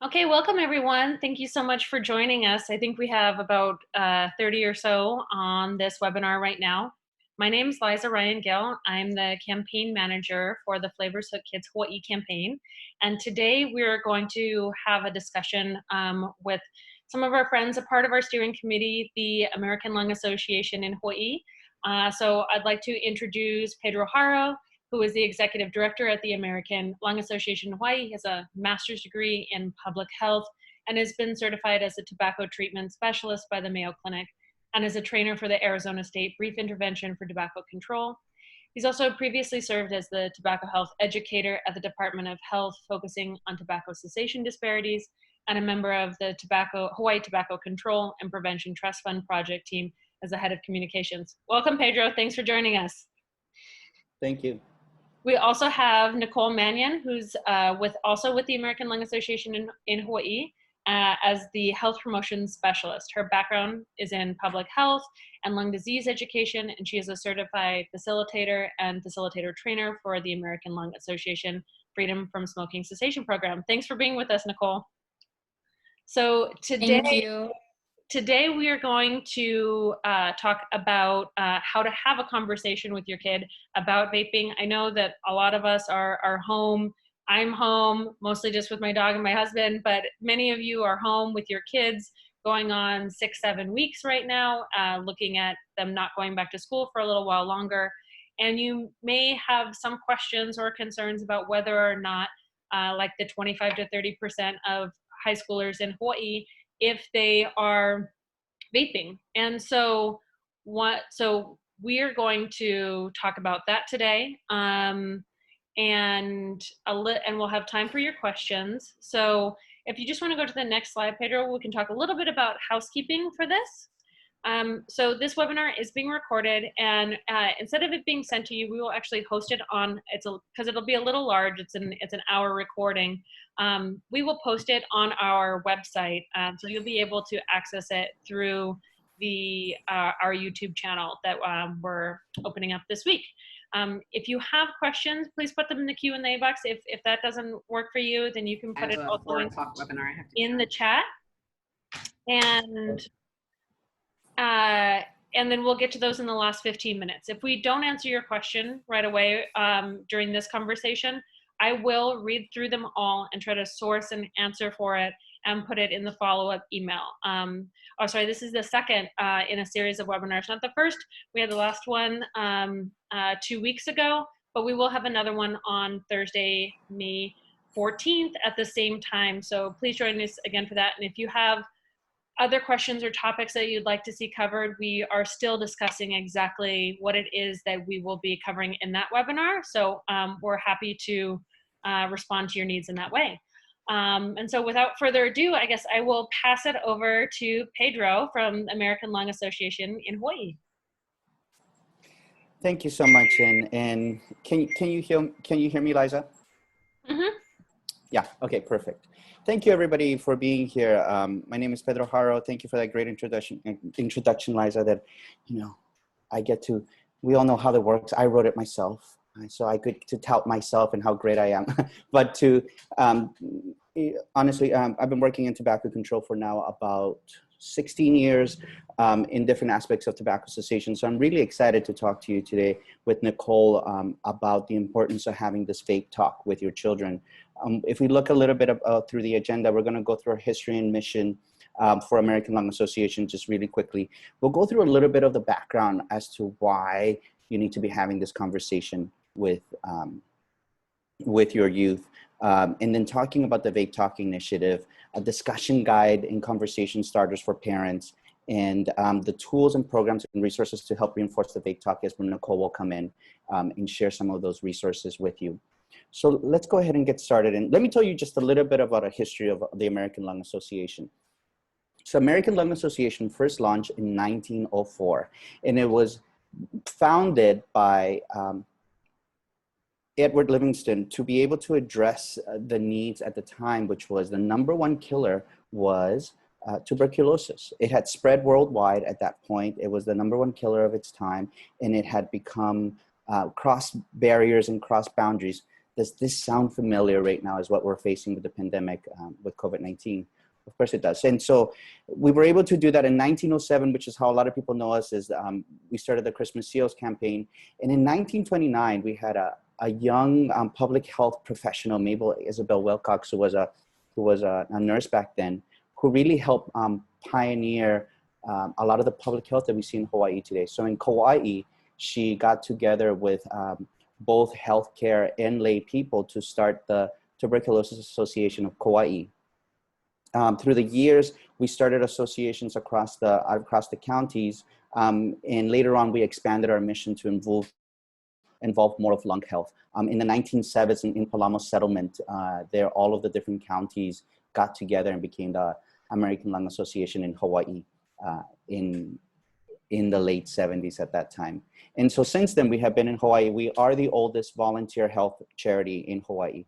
Okay, welcome everyone. Thank you so much for joining us. I think we have about 30 or so on this webinar right now. My name is Liza Ryan Gill. I'm the campaign manager for the Flavors Hook Kids Hawaii campaign. And today we're going to have a discussion with some of our friends, a part of our steering committee, the American Lung Association in Hawaii. So I'd like to introduce Pedro Haro, who is the executive director at the American Lung Association in Hawaii. He has a master's degree in public health and has been certified as a tobacco treatment specialist by the Mayo Clinic and is a trainer for the Arizona State Brief Intervention for Tobacco Control. He's also previously served as the tobacco health educator at the Department of Health, focusing on tobacco cessation disparities, and a member of the Hawaii Tobacco Control and Prevention Trust Fund project team as the head of communications. Welcome, Pedro. Thanks for joining us. Thank you. We also have Nicole Mannion, who's also with the American Lung Association in Hawaii as the health promotion specialist. Her background is in public health and lung disease education, and she is a certified facilitator and facilitator trainer for the American Lung Association Freedom from Smoking Cessation Program. Thanks for being with us, Nicole. So Today we are going to talk about how to have a conversation with your kid about vaping. I know that a lot of us are home. I'm home, mostly just with my dog and my husband, but many of you are home with your kids going on 6-7 weeks right now, looking at them not going back to school for a little while longer. And you may have some questions or concerns about whether or not, like the 25 to 30% of high schoolers in Hawaii, if they are vaping. And so we're going to talk about that today, and we'll have time for your questions. So if you just want to go to the next slide, Pedro, we can talk a little bit about housekeeping for this. So this webinar is being recorded, and instead of it being sent to you, we will actually host it on, because it'll be a little large, it's an hour recording. We will post it on our website, so you'll be able to access it through our YouTube channel that we're opening up this week. If you have questions, please put them in the Q&A box. If that doesn't work for you, then you can put it also in the chat. And then we'll get to those in the last 15 minutes. If we don't answer your question right away during this conversation, I will read through them all and try to source an answer for it and put it in the follow-up email. This is the second in a series of webinars, not the first. We had the last one 2 weeks ago, but we will have another one on Thursday, May 14th at the same time. So please join us again for that. And if you have other questions or topics that you'd like to see covered, we are still discussing exactly what it is that we will be covering in that webinar. So we're happy to respond to your needs in that way. And so without further ado, I guess I will pass it over to Pedro from the American Lung Association in Hawaii. Thank you so much. And can you hear me, Liza? Mm-hmm. Yeah. Okay. Perfect. Thank you, everybody, for being here. My name is Pedro Haro. Thank you for that great introduction, Liza. That we all know how that works. I wrote it myself, so I could to tout myself and how great I am. But honestly, I've been working in tobacco control for now about 16 years in different aspects of tobacco cessation. So I'm really excited to talk to you today with Nicole about the importance of having this vape talk with your children. If we look a little bit through the agenda, we're going to go through our history and mission for American Lung Association just really quickly. We'll go through a little bit of the background as to why you need to be having this conversation with your youth. And then talking about the Vape Talk Initiative, a discussion guide and conversation starters for parents, and the tools and programs and resources to help reinforce the Vape Talk is when Nicole will come in and share some of those resources with you. So let's go ahead and get started. And let me tell you just a little bit about a history of the American Lung Association. So American Lung Association first launched in 1904, and it was founded by Edward Livingston to be able to address the needs at the time, which was the #1 killer was tuberculosis. It had spread worldwide at that point. It was the #1 killer of its time, and it had become cross barriers and cross boundaries. does this sound familiar right now as what we're facing with the pandemic, with COVID-19? Of course it does. And so we were able to do that in 1907, which is how a lot of people know us, is we started the Christmas Seals campaign. And in 1929, we had a young public health professional, Mabel Isabel Wilcox, who was a nurse back then, who really helped pioneer a lot of the public health that we see in Hawaii today. So in Kauai, she got together with both healthcare and lay people to start the Tuberculosis Association of Kauai. Through the years, we started associations across the counties, and later on, we expanded our mission to involve more of lung health. In the 1970s, in Palamo settlement, there all of the different counties got together and became the American Lung Association in Hawaii in the late 70s at that time. And so since then, we have been in Hawaii. We are the oldest volunteer health charity in Hawaii.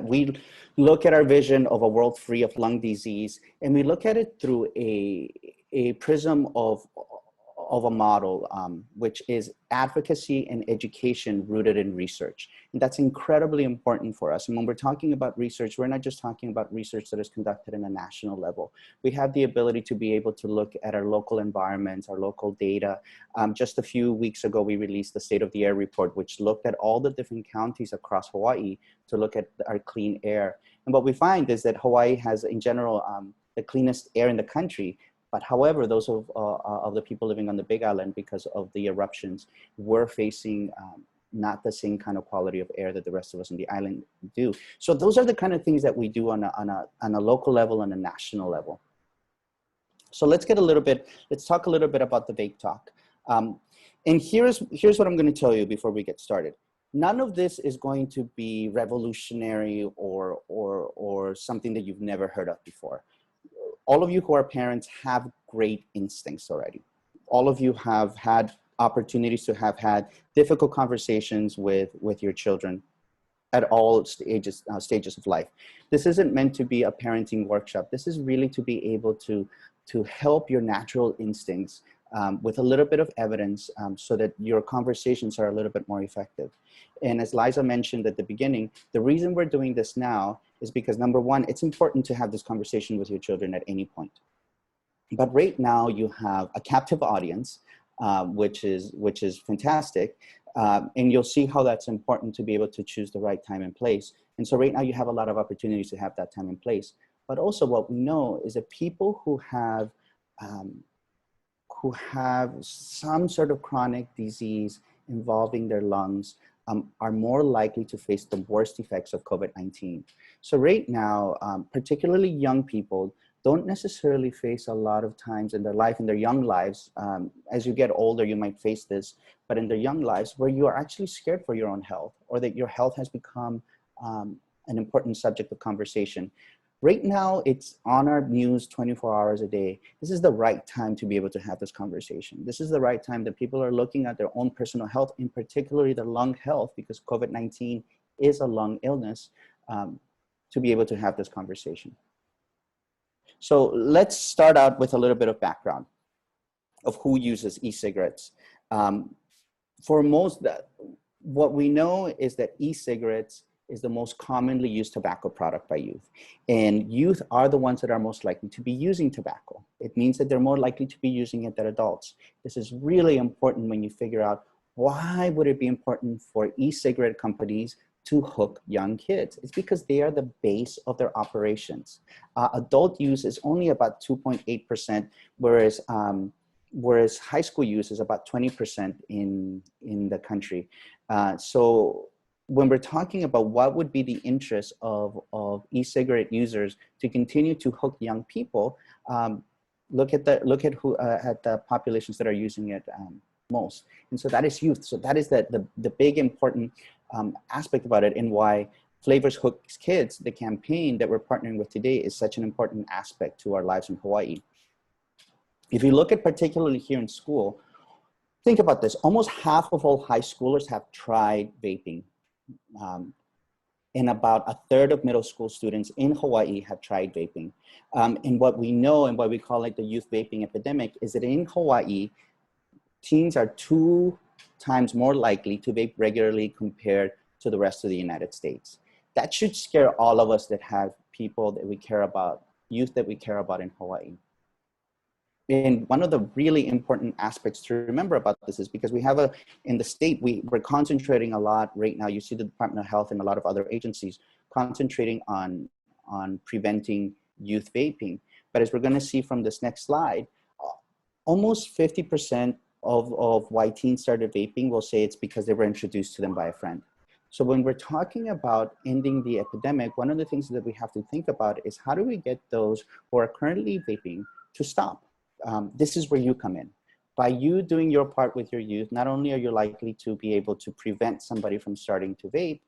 We look at our vision of a world free of lung disease, and we look at it through a prism of a model, which is advocacy and education rooted in research. And that's incredibly important for us. And when we're talking about research, we're not just talking about research that is conducted in a national level. We have the ability to be able to look at our local environments, our local data. Just a few weeks ago, we released the State of the Air report, which looked at all the different counties across Hawaii to look at our clean air. And what we find is that Hawaii has, in general, the cleanest air in the country. But however, those of the people living on the Big Island, because of the eruptions, were facing not the same kind of quality of air that the rest of us on the island do. So those are the kind of things that we do on a local level and a national level. So let's talk a little bit about the Vape Talk. And here's what I'm going to tell you before we get started. None of this is going to be revolutionary or something that you've never heard of before. All of you who are parents have great instincts already. All of you have had opportunities to have had difficult conversations with your children at all stages of life. This isn't meant to be a parenting workshop. This is really to be able to help your natural instincts with a little bit of evidence so that your conversations are a little bit more effective. And as Liza mentioned at the beginning, the reason we're doing this now is because, number one, it's important to have this conversation with your children at any point. But right now you have a captive audience, which is fantastic. And you'll see how that's important to be able to choose the right time and place. And so right now you have a lot of opportunities to have that time and place. But also what we know is that people who have some sort of chronic disease involving their lungs are more likely to face the worst effects of COVID-19. So right now, particularly young people don't necessarily face a lot of times in their life, in their young lives. As you get older, you might face this, but in their young lives where you are actually scared for your own health, or that your health has become an important subject of conversation. Right now, it's on our news 24 hours a day. This is the right time to be able to have this conversation. This is the right time that people are looking at their own personal health, in particularly their lung health, because COVID-19 is a lung illness, to be able to have this conversation. So let's start out with a little bit of background of who uses e-cigarettes. For most, what we know is that e-cigarettes is the most commonly used tobacco product by youth. And youth are the ones that are most likely to be using tobacco. It means that they're more likely to be using it than adults. This is really important when you figure out why would it be important for e-cigarette companies to hook young kids. It's because they are the base of their operations. Adult use is only about 2.8%, whereas high school use is about 20% in the country. So when we're talking about what would be the interest of e-cigarette users to continue to hook young people, look at the populations that are using it most. And so that is youth. So that is the big important aspect about it, and why Flavors Hooks Kids, the campaign that we're partnering with today, is such an important aspect to our lives in Hawaii. If you look at particularly here in school, think about this. Almost half of all high schoolers have tried vaping. And about a third of middle school students in Hawaii have tried vaping. And what we know, and what we call like the youth vaping epidemic, is that in Hawaii, teens are 2 times more likely to vape regularly compared to the rest of the United States. That should scare all of us that have people that we care about, youth that we care about in Hawaii. And one of the really important aspects to remember about this is because we have in the state, we're concentrating a lot right now. You see the Department of Health and a lot of other agencies concentrating on preventing youth vaping. But as we're gonna see from this next slide, almost 50% of why teens started vaping will say it's because they were introduced to them by a friend. So when we're talking about ending the epidemic, one of the things that we have to think about is how do we get those who are currently vaping to stop? This is where you come in. By you doing your part with your youth, not only are you likely to be able to prevent somebody from starting to vape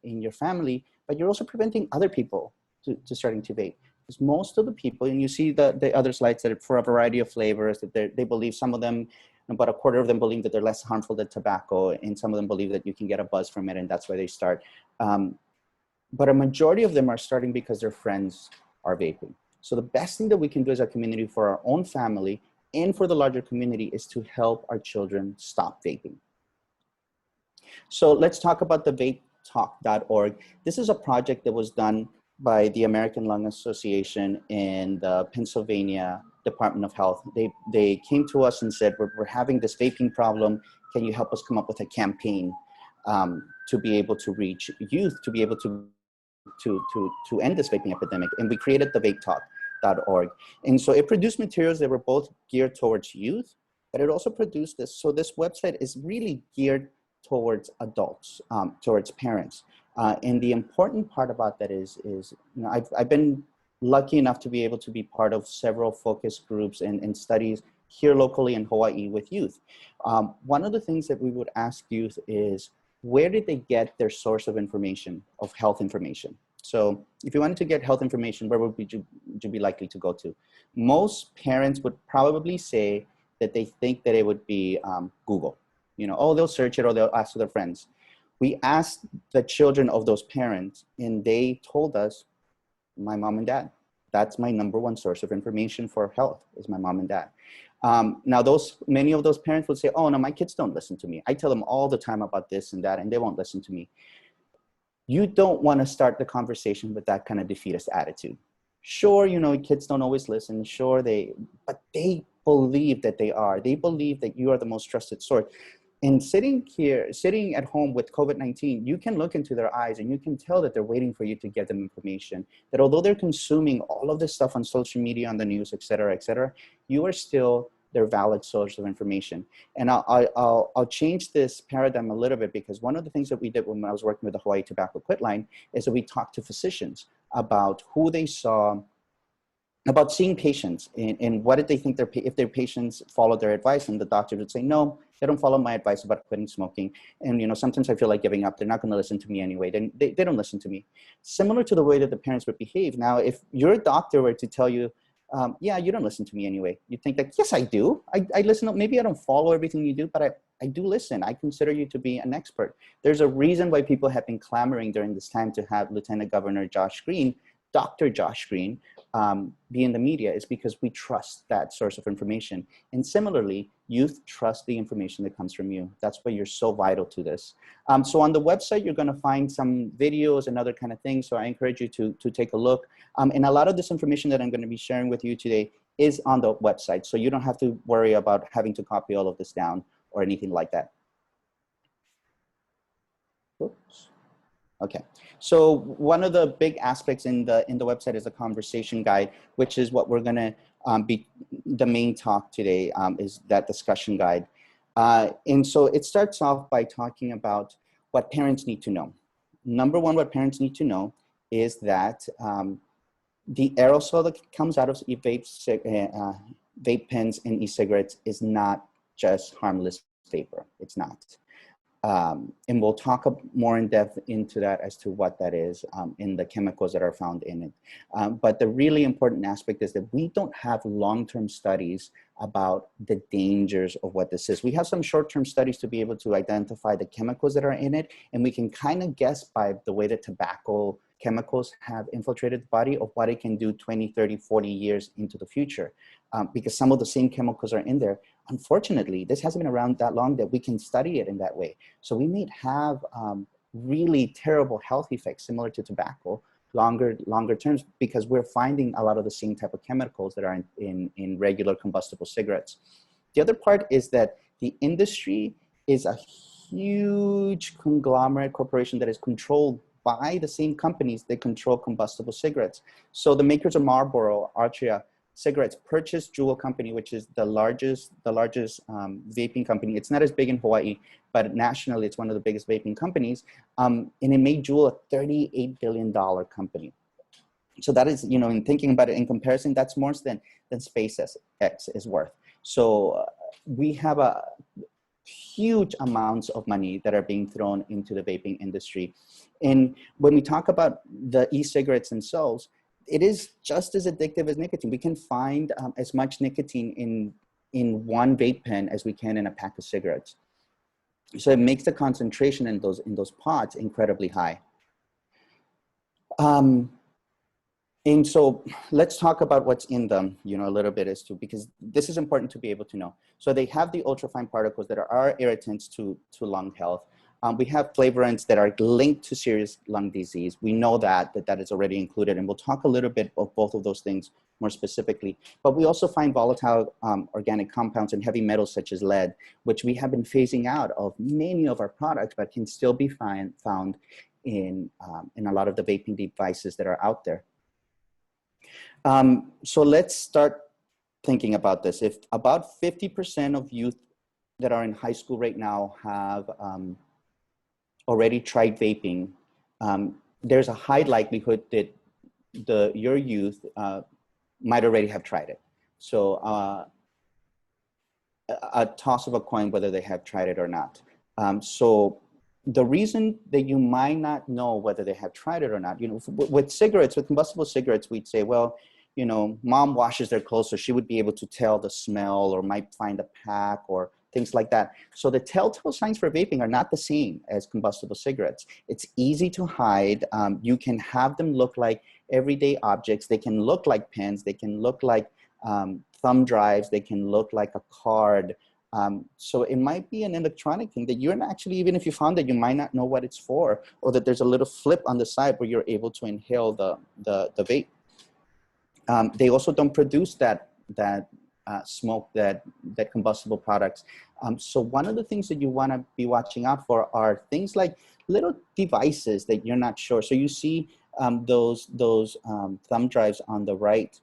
in your family, but you're also preventing other people to starting to vape. Because most of the people, and you see the other slides that for a variety of flavors, that they believe some of them, about a quarter of them believe that they're less harmful than tobacco, and some of them believe that you can get a buzz from it, and that's why they start. But a majority of them are starting because their friends are vaping. So the best thing that we can do as a community for our own family and for the larger community is to help our children stop vaping. So let's talk about the vapetalk.org. This is a project that was done by the American Lung Association and the Pennsylvania Department of Health. They came to us and said, we're having this vaping problem. Can you help us come up with a campaign to be able to reach youth, to be able to end this vaping epidemic? And we created the vapetalk.org. And so it produced materials that were both geared towards youth, but it also produced this. So this website is really geared towards adults, towards parents. And the important part about that is I've been lucky enough to be able to be part of several focus groups and studies here locally in Hawaii with youth. One of the things that we would ask youth is, where did they get their source of information, of health information? So if you wanted to get health information, where would you be likely to go to? Most parents would probably say that they think that it would be Google. Oh, they'll search it or they'll ask their friends. We asked the children of those parents and they told us, my mom and dad. That's my number one source of information for health, is my mom and dad. Now, many of those parents would say, oh no, my kids don't listen to me. I tell them all the time about this and that, and they won't listen to me. You don't want to start the conversation with that kind of defeatist attitude. Sure, kids don't always listen. Sure, but they believe that they are. They believe that you are the most trusted source. And sitting at home with COVID-19, you can look into their eyes and you can tell that they're waiting for you to get them information. That although they're consuming all of this stuff on social media, on the news, et cetera, you are still their valid source of information. And I'll change this paradigm a little bit, because one of the things that we did when I was working with the Hawaii Tobacco Quit Line is that we talked to physicians about who they saw, about seeing patients and what did they think if their patients followed their advice. And the doctor would say, no, they don't follow my advice about quitting smoking. And sometimes I feel like giving up. They're not going to listen to me anyway. They don't listen to me. Similar to the way that the parents would behave. Now, if your doctor were to tell you, yeah, you don't listen to me anyway, you think like, yes, I do. I listen. Maybe I don't follow everything you do, but I do listen. I consider you to be an expert. There's a reason why people have been clamoring during this time to have Lieutenant Governor Josh Green, Dr. Josh Green, be in the media, is because we trust that source of information. And similarly, youth trust the information that comes from you. That's why you're so vital to this. So on the website, you're going to find some videos and other kind of things. So I encourage you to take a look. And a lot of this information that I'm going to be sharing with you today is on the website. So you don't have to worry about having to copy all of this down or anything like that. Oops. Okay, so one of the big aspects in the website is a conversation guide, which is what we're going to be the main talk today, is that discussion guide. And so it starts off by talking about what parents need to know. Number one, what parents need to know is that the aerosol that comes out of vape pens and e-cigarettes is not just harmless vapor. It's not. And we'll talk more in depth into that as to what that is in the chemicals that are found in it. But the really important aspect is that we don't have long-term studies about the dangers of what this is. We have some short-term studies to be able to identify the chemicals that are in it, and we can kind of guess by the way that tobacco chemicals have infiltrated the body of what it can do 20, 30, 40 years into the future. Because some of the same chemicals are in there. Unfortunately, this hasn't been around that long that we can study it in that way. So we may have really terrible health effects similar to tobacco, longer terms, because we're finding a lot of the same type of chemicals that are in regular combustible cigarettes. The other part is that the industry is a huge conglomerate corporation that is controlled by the same companies that control combustible cigarettes. So the makers of Marlboro, Altria cigarettes, purchased Juul company, which is the largest vaping company. It's not as big in Hawaii, but nationally, it's one of the biggest vaping companies. And it made Juul a $38 billion company. So that is, you know, in thinking about it in comparison, that's more than SpaceX is worth. So we have a huge amounts of money that are being thrown into the vaping industry. And when we talk about the e-cigarettes themselves, it is just as addictive as nicotine. We can find as much nicotine in one vape pen as we can in a pack of cigarettes. So it makes the concentration in those pods incredibly high. And so let's talk about what's in them, you know, a little bit as to, because this is important to be able to know. So they have the ultrafine particles that are irritants to lung health. We have flavorants that are linked to serious lung disease. We know that is already included, and we'll talk a little bit of both of those things more specifically. But we also find volatile organic compounds and heavy metals such as lead, which we have been phasing out of many of our products, but can still be found in a lot of the vaping devices that are out there. So let's start thinking about this. If about 50% of youth that are in high school right now have already tried vaping, there's a high likelihood that your youth might already have tried it. So a toss of a coin whether they have tried it or not. So the reason that you might not know whether they have tried it or not, you know, with cigarettes, with combustible cigarettes, we'd say, well, you know, mom washes their clothes, so she would be able to tell the smell or might find a pack or things like that. So the telltale signs for vaping are not the same as combustible cigarettes. It's easy to hide. You can have them look like everyday objects. They can look like pens. They can look like thumb drives. They can look like a card. So it might be an electronic thing that you're not actually, even if you found it, you might not know what it's for, or that there's a little flip on the side where you're able to inhale the vape. They also don't produce that smoke that combustible products. So one of the things that you want to be watching out for are things like little devices that you're not sure. So you see those thumb drives on the right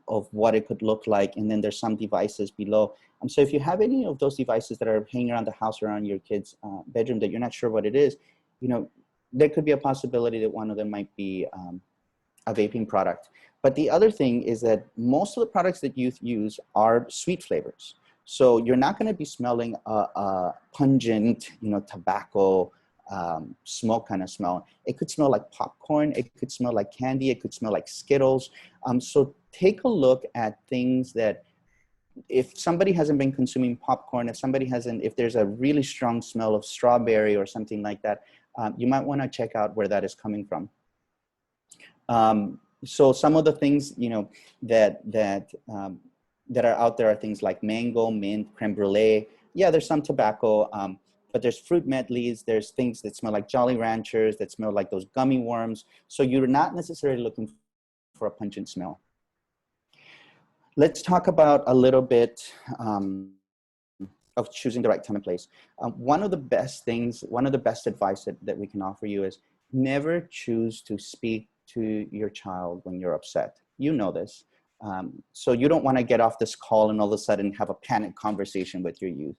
of what it could look like, and then there's some devices below. So if you have any of those devices that are hanging around the house or around your kid's bedroom that you're not sure what it is, you know, there could be a possibility that one of them might be a vaping product. But the other thing is that most of the products that youth use are sweet flavors. So you're not going to be smelling a pungent, you know, tobacco smoke kind of smell. It could smell like popcorn. It could smell like candy. It could smell like Skittles. So take a look at things that, if somebody hasn't been consuming popcorn, if there's a really strong smell of strawberry or something like that, you might want to check out where that is coming from. So some of the things, you know, that are out there are things like mango, mint, creme brulee. Yeah, there's some tobacco, but there's fruit medleys. There's things that smell like Jolly Ranchers, that smell like those gummy worms. So you're not necessarily looking for a pungent smell. Let's talk about a little bit of choosing the right time and place. One of the best advice that we can offer you is never choose to speak to your child when you're upset. You know this. So you don't want to get off this call and all of a sudden have a panic conversation with your youth.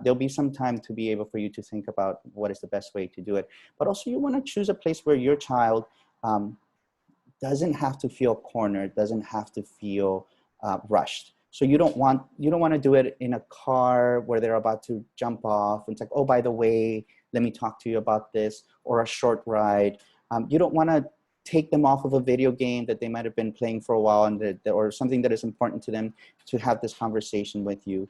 There'll be some time to be able for you to think about what is the best way to do it. But also you want to choose a place where your child doesn't have to feel cornered, doesn't have to feel rushed. So you don't want to do it in a car where they're about to jump off. And it's like, oh, by the way, let me talk to you about this, or a short ride. You don't want to take them off of a video game that they might have been playing for a while, and or something that is important to them, to have this conversation with you.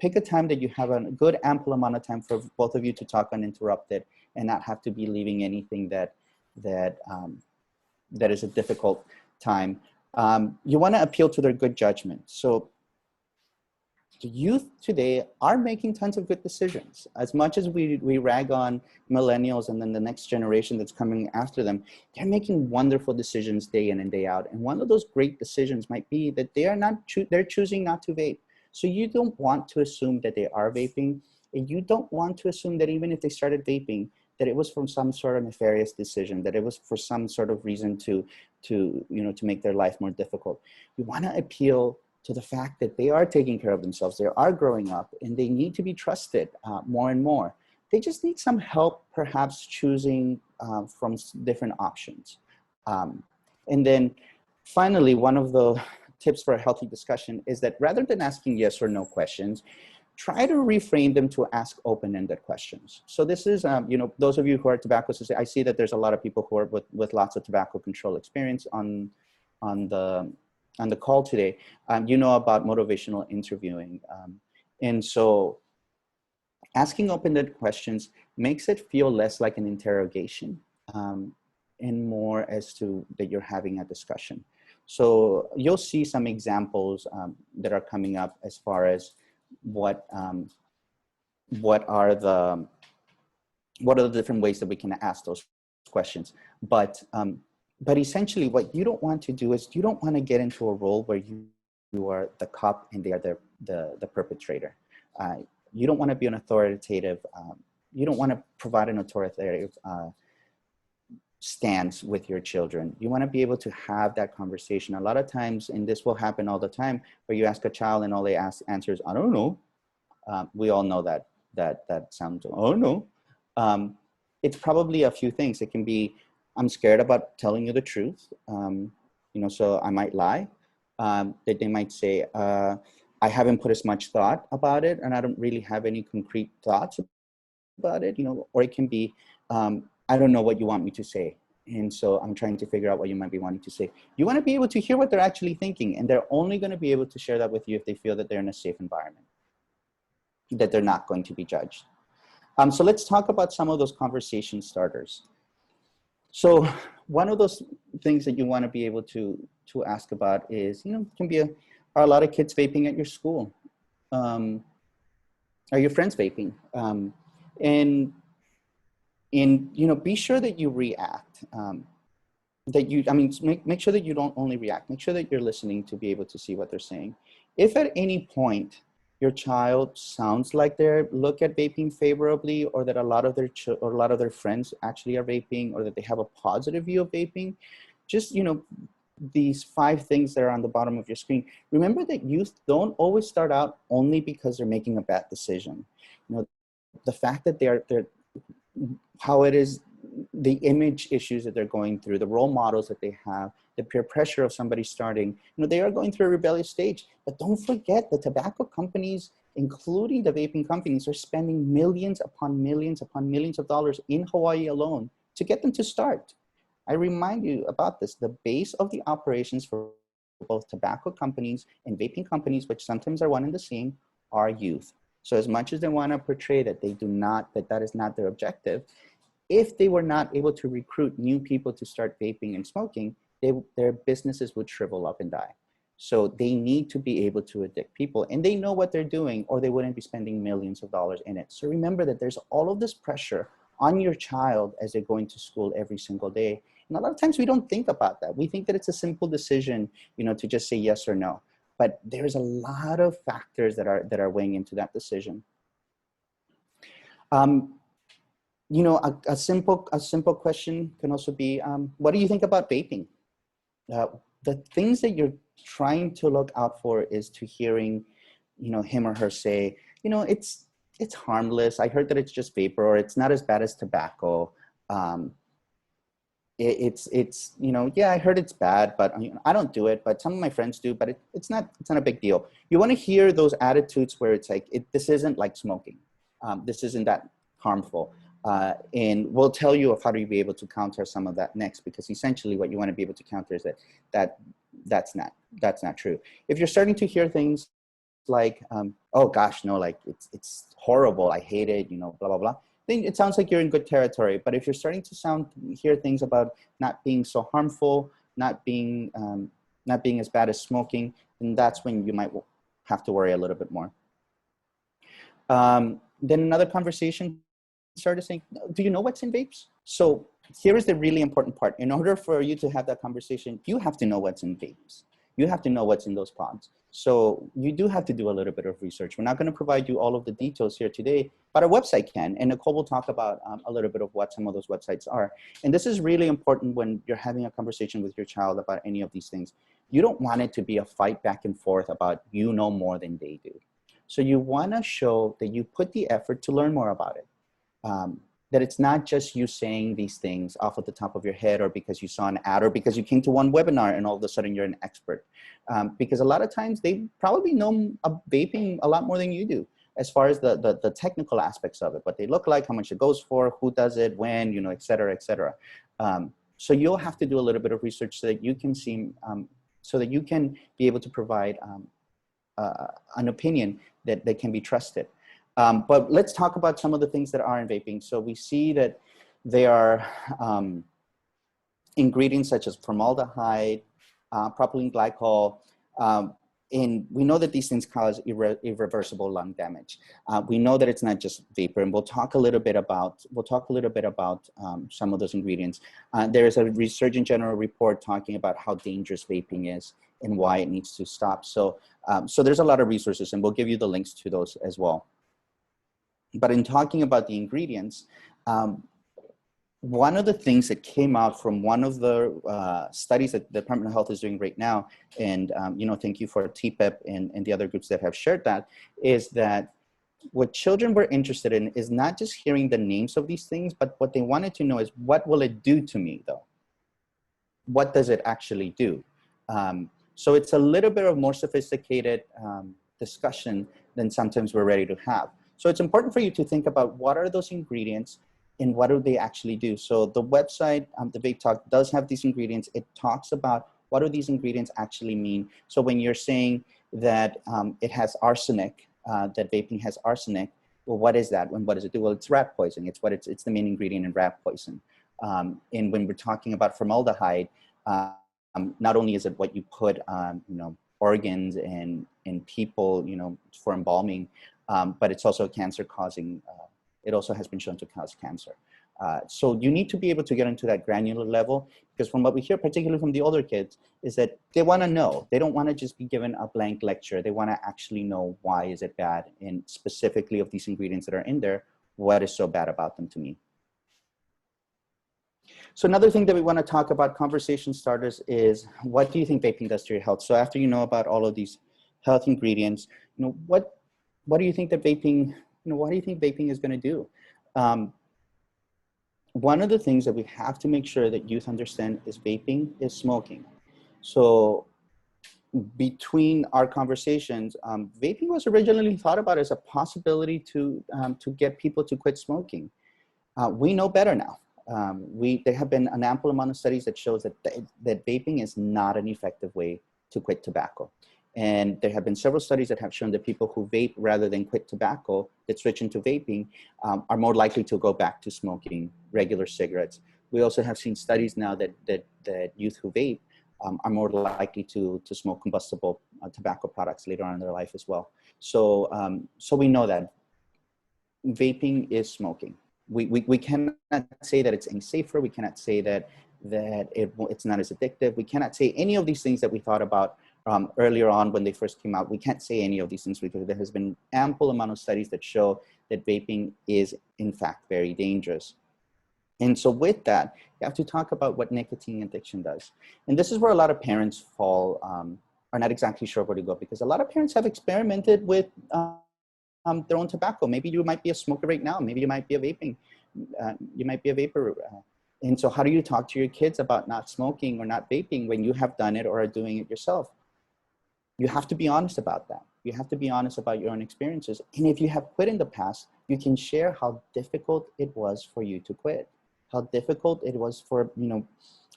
Pick a time that you have a good ample amount of time for both of you to talk uninterrupted and not have to be leaving anything that is a difficult time. You want to appeal to their good judgment. So the youth today are making tons of good decisions. As much as we rag on millennials and then the next generation that's coming after them, they're making wonderful decisions day in and day out. And one of those great decisions might be that they're choosing not to vape. So you don't want to assume that they are vaping, and you don't want to assume that even if they started vaping, that it was from some sort of nefarious decision, that it was for some sort of reason to make their life more difficult. You want to appeal to the fact that they are taking care of themselves, they are growing up, and they need to be trusted more and more. They just need some help, perhaps choosing from different options. And then finally, one of the tips for a healthy discussion is that rather than asking yes or no questions, try to reframe them to ask open-ended questions. So this is, those of you who are tobacco society, I see that there's a lot of people who are with lots of tobacco control experience on the call today. You know about motivational interviewing. And so asking open-ended questions makes it feel less like an interrogation and more as to that you're having a discussion. So you'll see some examples that are coming up as far as what are the different ways that we can ask those questions. But essentially what you don't want to do is you don't want to get into a role where you are the cop and they are the perpetrator. You don't want to be an authoritative, you don't want to provide an authoritative stance with your children. You want to be able to have that conversation. A lot of times, and this will happen all the time, where you ask a child and all they answer is, I don't know. We all know that sound, oh no. It's probably a few things. It can be, I'm scared about telling you the truth. So I might lie. That they might say, I haven't put as much thought about it and I don't really have any concrete thoughts about it, or it can be, I don't know what you want me to say. And so I'm trying to figure out what you might be wanting to say. You want to be able to hear what they're actually thinking, and they're only going to be able to share that with you if they feel that they're in a safe environment, that they're not going to be judged. So let's talk about some of those conversation starters. So one of those things that you want to be able to ask about is, can be are a lot of kids vaping at your school? Are your friends vaping? And be sure that you react. Make sure that you don't only react. Make sure that you're listening to be able to see what they're saying. If at any point your child sounds like they look at vaping favorably, or that a lot of their friends actually are vaping, or that they have a positive view of vaping, just these 5 things that are on the bottom of your screen. Remember that youth don't always start out only because they're making a bad decision. The fact that they're how it is, the image issues that they're going through, the role models that they have, the peer pressure of somebody starting, they are going through a rebellious stage. But don't forget, the tobacco companies, including the vaping companies, are spending millions upon millions upon millions of dollars in Hawaii alone to get them to start. I remind you about this. The base of the operations for both tobacco companies and vaping companies, which sometimes are one and the same, are youth. So as much as they want to portray that that is not their objective, if they were not able to recruit new people to start vaping and smoking, their businesses would shrivel up and die. So they need to be able to addict people, and they know what they're doing, or they wouldn't be spending millions of dollars in it. So remember that there's all of this pressure on your child as they're going to school every single day. And a lot of times we don't think about that. We think that it's a simple decision, to just say yes or no. But there's a lot of factors that are weighing into that decision. A simple question can also be, what do you think about vaping? The things that you're trying to look out for is to hearing, him or her say, it's harmless. I heard that it's just vapor, or it's not as bad as tobacco. Yeah, I heard it's bad, but I don't do it, but some of my friends do, but it's not a big deal. You want to hear those attitudes where it's like, this isn't like smoking. This isn't that harmful. And we'll tell you of how to be able to counter some of that next, because essentially what you want to be able to counter is that's not true. If you're starting to hear things like, oh gosh, no, like it's horrible, I hate it, blah, blah, blah, then it sounds like you're in good territory. But if you're starting to hear things about not being so harmful, not being as bad as smoking, then that's when you might have to worry a little bit more. Then another conversation started saying, do you know what's in vapes? So here is the really important part. In order for you to have that conversation, you have to know what's in vapes. You have to know what's in those pods. So you do have to do a little bit of research. We're not going to provide you all of the details here today, but our website can. And Nicole will talk about a little bit of what some of those websites are. And this is really important when you're having a conversation with your child about any of these things. You don't want it to be a fight back and forth about you know more than they do. So you want to show that you put the effort to learn more about it. That it's not just you saying these things off of the top of your head, or because you saw an ad, or because you came to one webinar and all of a sudden you're an expert. Because a lot of times they probably know vaping a lot more than you do, as far as the technical aspects of it, what they look like, how much it goes for, who does it, when, you know, et cetera, et cetera. So you'll have to do a little bit of research so that you can see, so that you can be able to provide an opinion that can be trusted. But let's talk about some of the things that are in vaping. So we see that there are ingredients such as formaldehyde, propylene glycol, and we know that these things cause irreversible lung damage. We know that it's not just vapor, and we'll talk a little bit about some of those ingredients. There is a Surgeon General report talking about how dangerous vaping is and why it needs to stop. So, so there's a lot of resources, and we'll give you the links to those as well. But in talking about the ingredients, one of the things that came out from one of the studies that the Department of Health is doing right now, and you know, thank you for TPEP and the other groups that have shared that, is that what children were interested in is not just hearing the names of these things, but what they wanted to know is, what will it do to me though? What does it actually do? So it's a little bit of more sophisticated discussion than sometimes we're ready to have. So it's important for you to think about what are those ingredients and what do they actually do. So the website, the Vape Talk, does have these ingredients. It talks about what do these ingredients actually mean. So when you're saying that it has arsenic, that vaping has arsenic, well, what is that? And what does it do? Well, it's rat poison. It's the main ingredient in rat poison. And when we're talking about formaldehyde, not only is it what you put on, you know, organs and people, you know, for embalming, but it's also cancer causing, it also has been shown to cause cancer. So you need to be able to get into that granular level, because from what we hear, particularly from the older kids, is that they want to know. They don't want to just be given a blank lecture. They want to actually know, why is it bad? And specifically of these ingredients that are in there, what is so bad about them to me? So another thing that we want to talk about, conversation starters, is what do you think vaping does to your health? So after you know about all of these health ingredients, you know, what do you think that vaping, you know, what do you think vaping is going to do? One of the things that we have to make sure that youth understand is vaping is smoking. So between our conversations, vaping was originally thought about as a possibility to get people to quit smoking. We know better now. There have been an ample amount of studies that shows that vaping is not an effective way to quit tobacco. And there have been several studies that have shown that people who vape rather than quit tobacco, that switch into vaping, are more likely to go back to smoking regular cigarettes. We also have seen studies now that youth who vape are more likely to smoke combustible tobacco products later on in their life as well. So, so we know that vaping is smoking. We cannot say that it's any safer. We cannot say that it's not as addictive. We cannot say any of these things that we thought about earlier on when they first came out. We can't say any of these things because there has been ample amount of studies that show that vaping is in fact very dangerous. And so with that, you have to talk about what nicotine addiction does. And this is where a lot of parents fall, are not exactly sure where to go, because a lot of parents have experimented with their own tobacco. Maybe you might be a smoker right now. Maybe you might be a vaping. You might be a vapor. And so how do you talk to your kids about not smoking or not vaping when you have done it or are doing it yourself? You have to be honest about that. You have to be honest about your own experiences. And if you have quit in the past, you can share how difficult it was for you to quit, how difficult it was for, you know,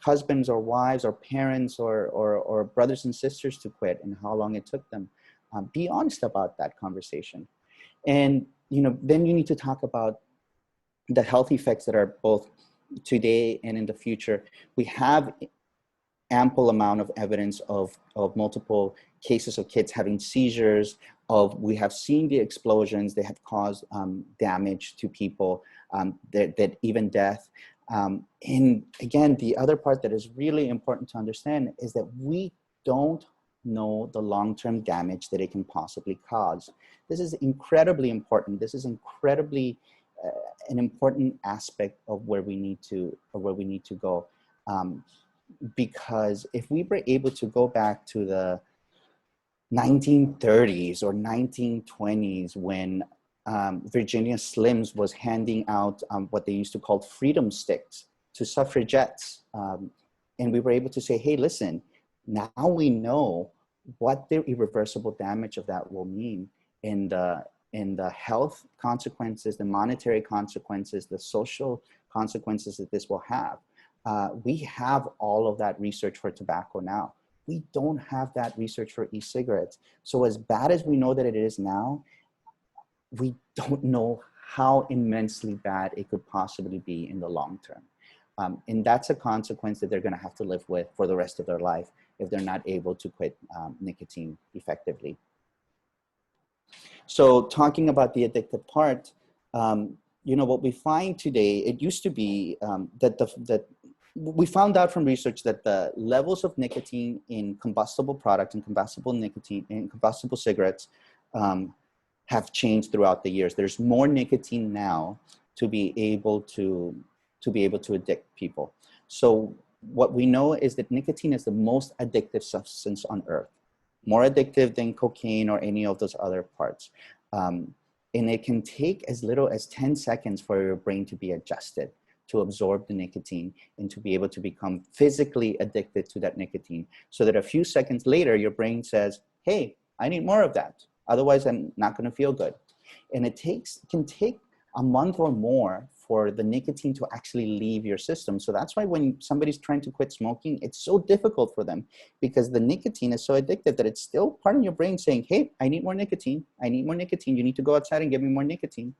husbands or wives or parents or brothers and sisters to quit, and how long it took them. Be honest about that conversation. And, you know, then you need to talk about the health effects that are both today and in the future. We have ample amount of evidence of multiple cases of kids having seizures, we have seen the explosions, they have caused damage to people, that even death. And again, the other part that is really important to understand is that we don't know the long-term damage that it can possibly cause. This is incredibly important. This is incredibly an important aspect of where we need to go. Because if we were able to go back to the 1930s or 1920s when Virginia Slims was handing out what they used to call freedom sticks to suffragettes. And we were able to say, hey, listen, now we know what the irreversible damage of that will mean in the health consequences, the monetary consequences, the social consequences that this will have. We have all of that research for tobacco now. We don't have that research for e-cigarettes. So as bad as we know that it is now, we don't know how immensely bad it could possibly be in the long term. And that's a consequence that they're gonna have to live with for the rest of their life if they're not able to quit nicotine effectively. So talking about the addictive part, you know, what we find today, it used to be that we found out from research that the levels of nicotine in combustible products and combustible nicotine in combustible cigarettes have changed throughout the years. There's more nicotine now to be able to addict people. So what we know is that nicotine is the most addictive substance on earth, more addictive than cocaine or any of those other parts. And it can take as little as 10 seconds for your brain to be adjusted to absorb the nicotine and to be able to become physically addicted to that nicotine, so that a few seconds later, your brain says, hey, I need more of that. Otherwise, I'm not gonna feel good. And it can take a month or more for the nicotine to actually leave your system. So that's why when somebody's trying to quit smoking, it's so difficult for them, because the nicotine is so addictive that it's still part of your brain saying, hey, I need more nicotine. I need more nicotine. You need to go outside and give me more nicotine.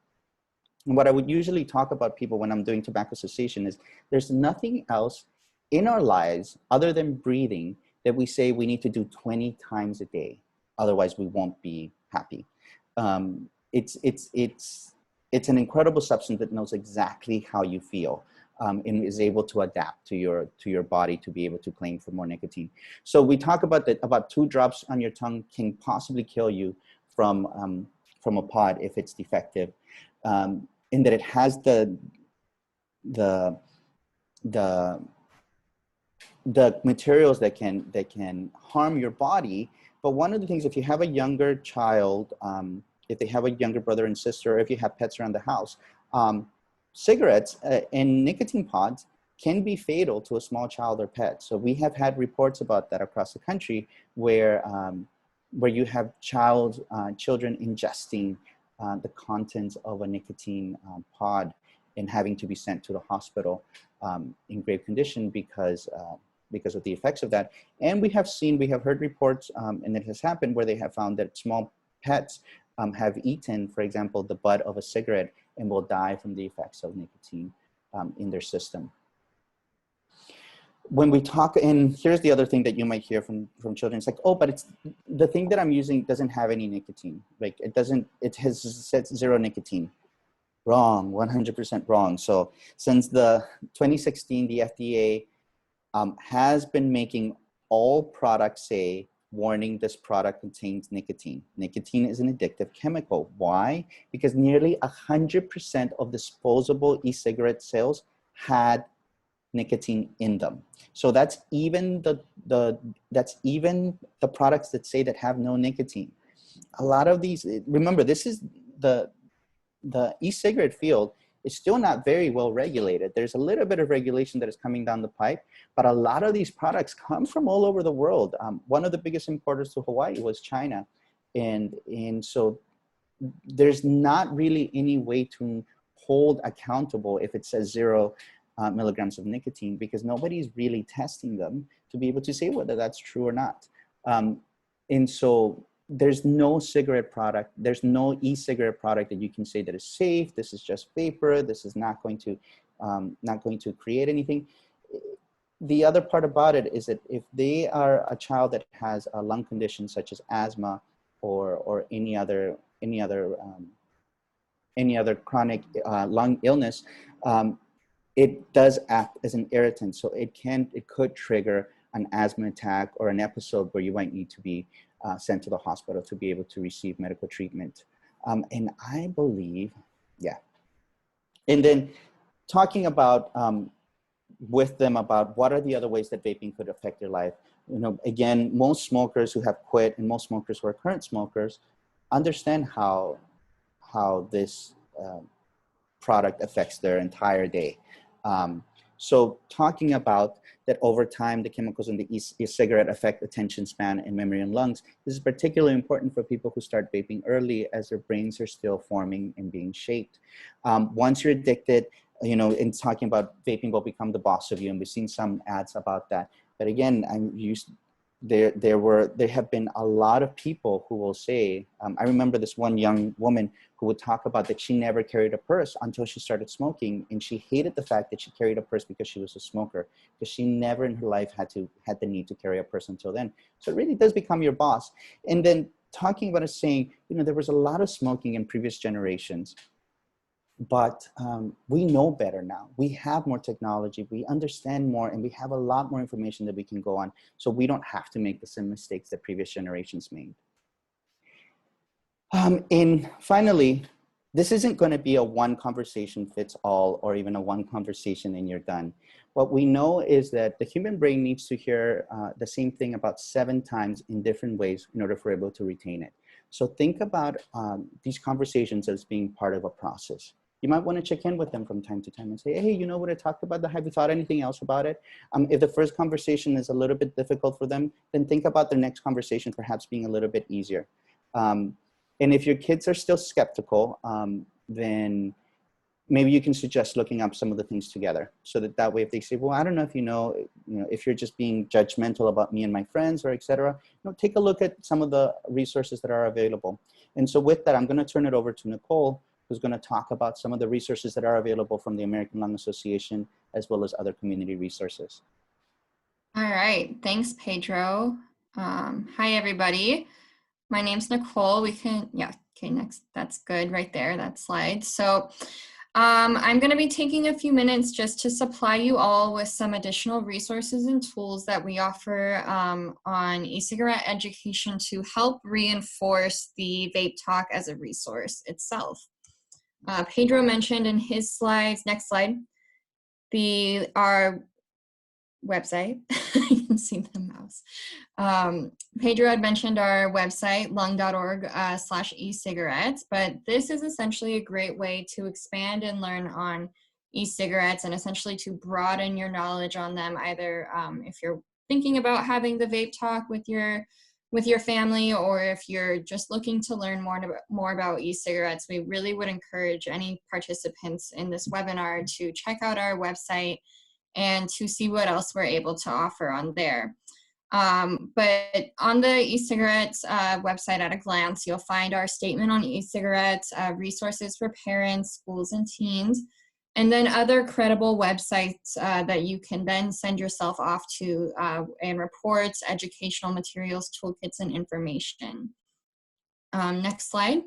And what I would usually talk about people when I'm doing tobacco cessation is there's nothing else in our lives other than breathing that we say we need to do 20 times a day. Otherwise, we won't be happy. It's an incredible substance that knows exactly how you feel and is able to adapt to your body to be able to claim for more nicotine. So we talk about that about 2 drops on your tongue can possibly kill you from a pod if it's defective. In that it has the materials that can harm your body. But one of the things, if you have a younger child, if they have a younger brother and sister, or if you have pets around the house, cigarettes and nicotine pods can be fatal to a small child or pet. So we have had reports about that across the country where you have children ingesting the contents of a nicotine pod and having to be sent to the hospital in grave condition because of the effects of that. And we have heard reports, and it has happened, where they have found that small pets have eaten, for example, the butt of a cigarette and will die from the effects of nicotine in their system. When we talk, and here's the other thing that you might hear from children, it's like, oh, but it's the thing that I'm using doesn't have any nicotine. Like it says 0 nicotine. Wrong, 100% wrong. So since the 2016, the FDA has been making all products say, warning, this product contains nicotine. Nicotine is an addictive chemical. Why? Because nearly 100% of disposable e-cigarette sales had nicotine in them. So that's even the products that say that have no nicotine. A lot of these, remember, this is the e-cigarette field is still not very well regulated. There's a little bit of regulation that is coming down the pipe, but a lot of these products come from all over the world. One of the biggest importers to Hawaii was China. And so there's not really any way to hold accountable if it says 0 milligrams of nicotine, because nobody's really testing them to be able to say whether that's true or not. And so there's no cigarette product, there's no e-cigarette product that you can say that is safe. This is just vapor. This is not going to create anything. the other part about it is that if they are a child that has a lung condition such as asthma or any other chronic lung illness, it does act as an irritant. So it could trigger an asthma attack or an episode where you might need to be sent to the hospital to be able to receive medical treatment. And I believe, yeah. And then talking about with them about what are the other ways that vaping could affect their life. You know, again, most smokers who have quit and most smokers who are current smokers understand how this product affects their entire day. So talking about that over time, the chemicals in the e-cigarette affect attention span and memory and lungs. This is particularly important for people who start vaping early as their brains are still forming and being shaped. Once you're addicted, you know, in talking about vaping will become the boss of you, and we've seen some ads about that. But again, there have been a lot of people who will say, I remember this one young woman who would talk about that she never carried a purse until she started smoking, and she hated the fact that she carried a purse because she was a smoker, because she never in her life had the need to carry a purse until then. So it really does become your boss. And then talking about it, saying, you know, there was a lot of smoking in previous generations, but we know better now. We have more technology, we understand more, and we have a lot more information that we can go on, so we don't have to make the same mistakes that previous generations made. And finally, this isn't going to be a one conversation fits all or even a one conversation and you're done. What we know is that the human brain needs to hear the same thing about 7 times in different ways in order for able to retain it. So think about these conversations as being part of a process. You might want to check in with them from time to time and say, hey, you know what I talked about? Have you thought anything else about it? If the first conversation is a little bit difficult for them, then think about the next conversation perhaps being a little bit easier. And if your kids are still skeptical, then maybe you can suggest looking up some of the things together, so that way if they say, well, I don't know if you know, if you're just being judgmental about me and my friends or etc., take a look at some of the resources that are available. And so with that, I'm going to turn it over to Nicole, who's going to talk about some of the resources that are available from the American Lung Association, as well as other community resources. All right, thanks, Pedro. Hi, everybody. My name's Nicole. Okay, next, that's good right there, that slide. So I'm gonna be taking a few minutes just to supply you all with some additional resources and tools that we offer on e-cigarette education to help reinforce the Vape Talk as a resource itself. Pedro mentioned in his slides, next slide, our website. You can see the mouse. Pedro had mentioned our website, lung.org/e-cigarettes, but this is essentially a great way to expand and learn on e-cigarettes and essentially to broaden your knowledge on them, either if you're thinking about having the Vape Talk with your family, or if you're just looking to learn more about e-cigarettes. We really would encourage any participants in this webinar to check out our website and to see what else we're able to offer on there. But on the e-cigarettes website at a glance, you'll find our statement on e-cigarettes, resources for parents, schools, and teens, and then other credible websites that you can then send yourself off to, and reports, educational materials, toolkits, and information. Next slide.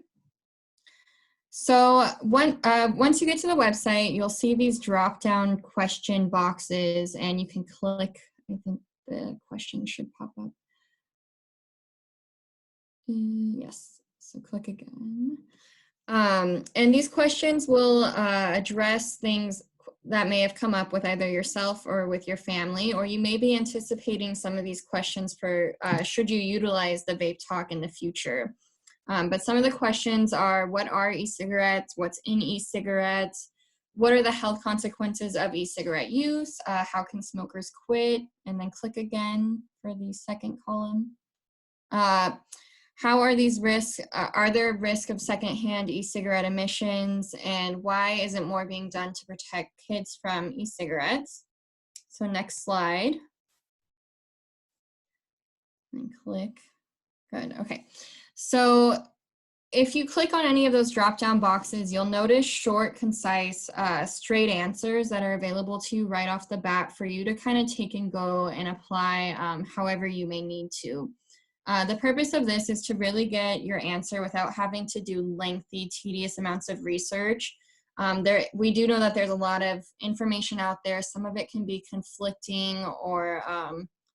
So once you get to the website, you'll see these drop-down question boxes, and you can click. I think the question should pop up. Yes, so click again. And these questions will address things that may have come up with either yourself or with your family, or you may be anticipating some of these questions for should you utilize the Vape Talk in the future. But some of the questions are, what are e-cigarettes? What's in e-cigarettes? What are the health consequences of e-cigarette use? How can smokers quit? And then click again for the second column. How are these risks? Are there risks of secondhand e-cigarette emissions? And why isn't more being done to protect kids from e-cigarettes? So next slide. And click. Good, okay. So if you click on any of those drop-down boxes, you'll notice short, concise, straight answers that are available to you right off the bat for you to kind of take and go and apply however you may need to. The purpose of this is to really get your answer without having to do lengthy, tedious amounts of research. We do know that there's a lot of information out there. Some of it can be conflicting or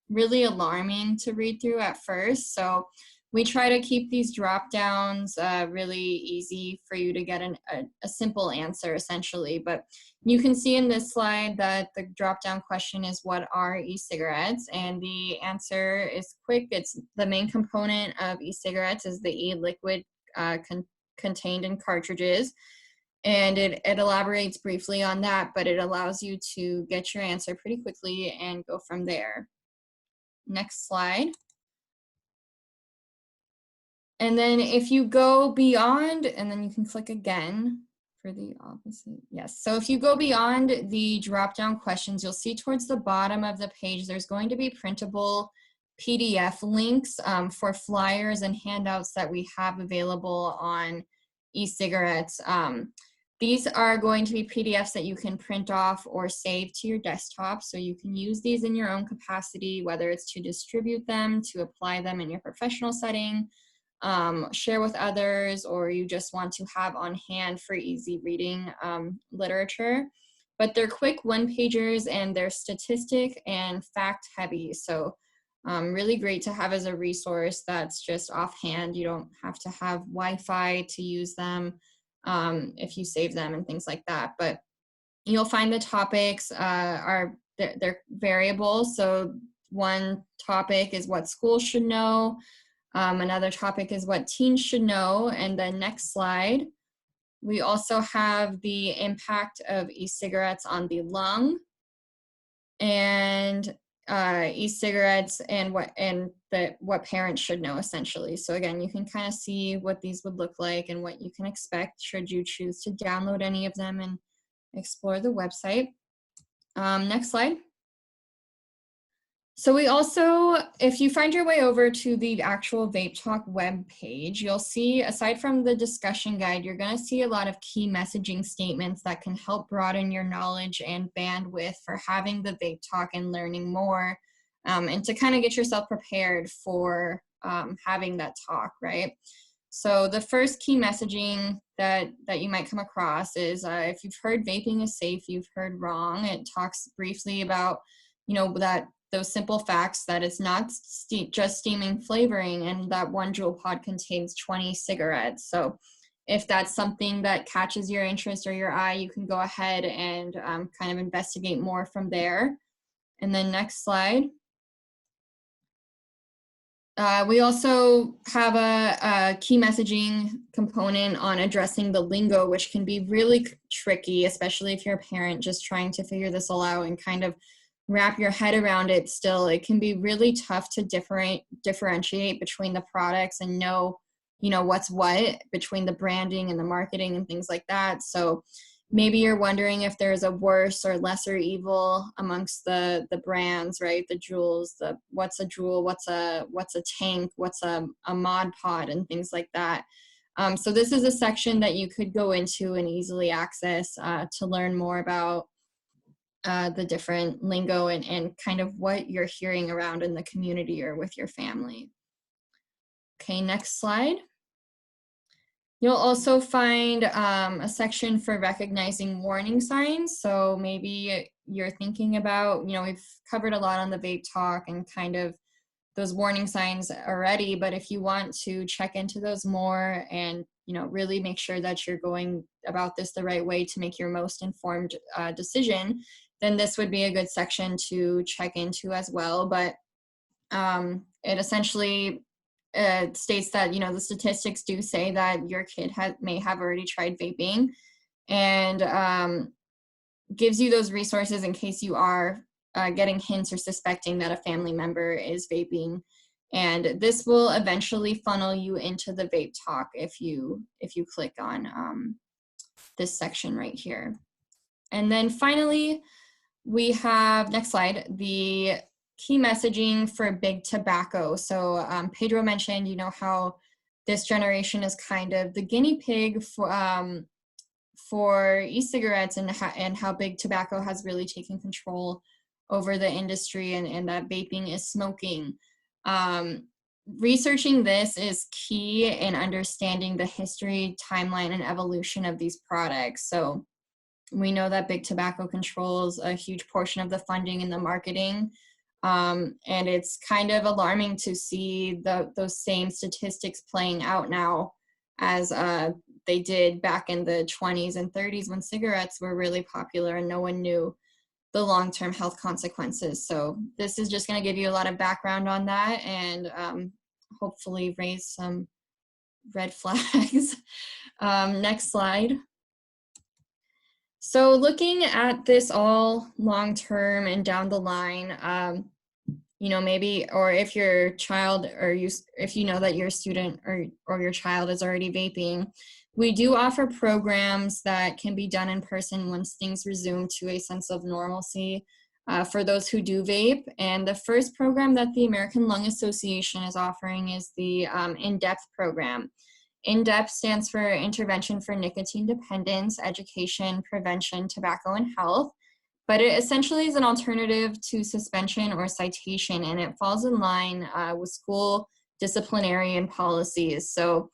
really alarming to read through at first. So we try to keep these drop downs really easy for you to get a simple answer, essentially. But you can see in this slide that the drop down question is, what are e-cigarettes? And the answer is quick. It's the main component of e-cigarettes is the e-liquid contained in cartridges. And it elaborates briefly on that, but it allows you to get your answer pretty quickly and go from there. Next slide. And then if you go beyond, and then you can click again for the opposite. Yes, so if you go beyond the drop-down questions, you'll see towards the bottom of the page, there's going to be printable PDF links for flyers and handouts that we have available on e-cigarettes. These are going to be PDFs that you can print off or save to your desktop, so you can use these in your own capacity, whether it's to distribute them, to apply them in your professional setting, share with others, or you just want to have on hand for easy reading literature. But they're quick one-pagers and they're statistic and fact heavy. So really great to have as a resource that's just offhand. You don't have to have Wi-Fi to use them if you save them and things like that. But you'll find the topics they're variable. So one topic is what schools should know. Another topic is what teens should know. And then next slide, we also have the impact of e-cigarettes on the lung, and e-cigarettes and what parents should know, essentially. So again, you can kind of see what these would look like and what you can expect should you choose to download any of them and explore the website. Next slide. So we also, if you find your way over to the actual Vape Talk web page, you'll see, aside from the discussion guide, you're going to see a lot of key messaging statements that can help broaden your knowledge and bandwidth for having the Vape Talk and learning more, and to kind of get yourself prepared for having that talk, right? So the first key messaging that you might come across is if you've heard vaping is safe, you've heard wrong. It talks briefly about, those simple facts that it's not just steaming flavoring, and that one Juul pod contains 20 cigarettes. So if that's something that catches your interest or your eye, you can go ahead and kind of investigate more from there. And then next slide. We also have a key messaging component on addressing the lingo, which can be really tricky, especially if you're a parent just trying to figure this all out and kind of wrap your head around it still. It can be really tough to differentiate between the products and know what's what between the branding and the marketing and things like that. So maybe you're wondering if there's a worse or lesser evil amongst the brands, right? The Juuls, what's a Juul, what's a tank, what's a Mod Pod, and things like that. So this is a section that you could go into and easily access to learn more about the different lingo and kind of what you're hearing around in the community or with your family. Okay, next slide. You'll also find a section for recognizing warning signs. So maybe you're thinking about, we've covered a lot on the Vape Talk and kind of those warning signs already, but if you want to check into those more and, really make sure that you're going about this the right way to make your most informed decision, then this would be a good section to check into as well. But it essentially states that, the statistics do say that your kid may have already tried vaping, and gives you those resources in case you are getting hints or suspecting that a family member is vaping. And this will eventually funnel you into the Vape Talk if you click on this section right here. And then finally, we have, next slide, the key messaging for big tobacco. So Pedro mentioned, how this generation is kind of the guinea pig for e-cigarettes and how big tobacco has really taken control over the industry, and that vaping is smoking. Researching this is key in understanding the history, timeline, and evolution of these products. So we know that big tobacco controls a huge portion of the funding and the marketing. And it's kind of alarming to see those same statistics playing out now as they did back in the 20s and 30s when cigarettes were really popular and no one knew the long-term health consequences. So this is just going to give you a lot of background on that, and hopefully raise some red flags. Next slide. So looking at this all long-term and down the line, you know, maybe, or if your child, or if you know that your student or your child is already vaping, we do offer programs that can be done in person once things resume to a sense of normalcy for those who do vape. And the first program that the American Lung Association is offering is the In-Depth program. In-Depth stands for Intervention for Nicotine Dependence, Education, Prevention, Tobacco, and Health. But it essentially is an alternative to suspension or citation, and it falls in line with school disciplinarian policies. So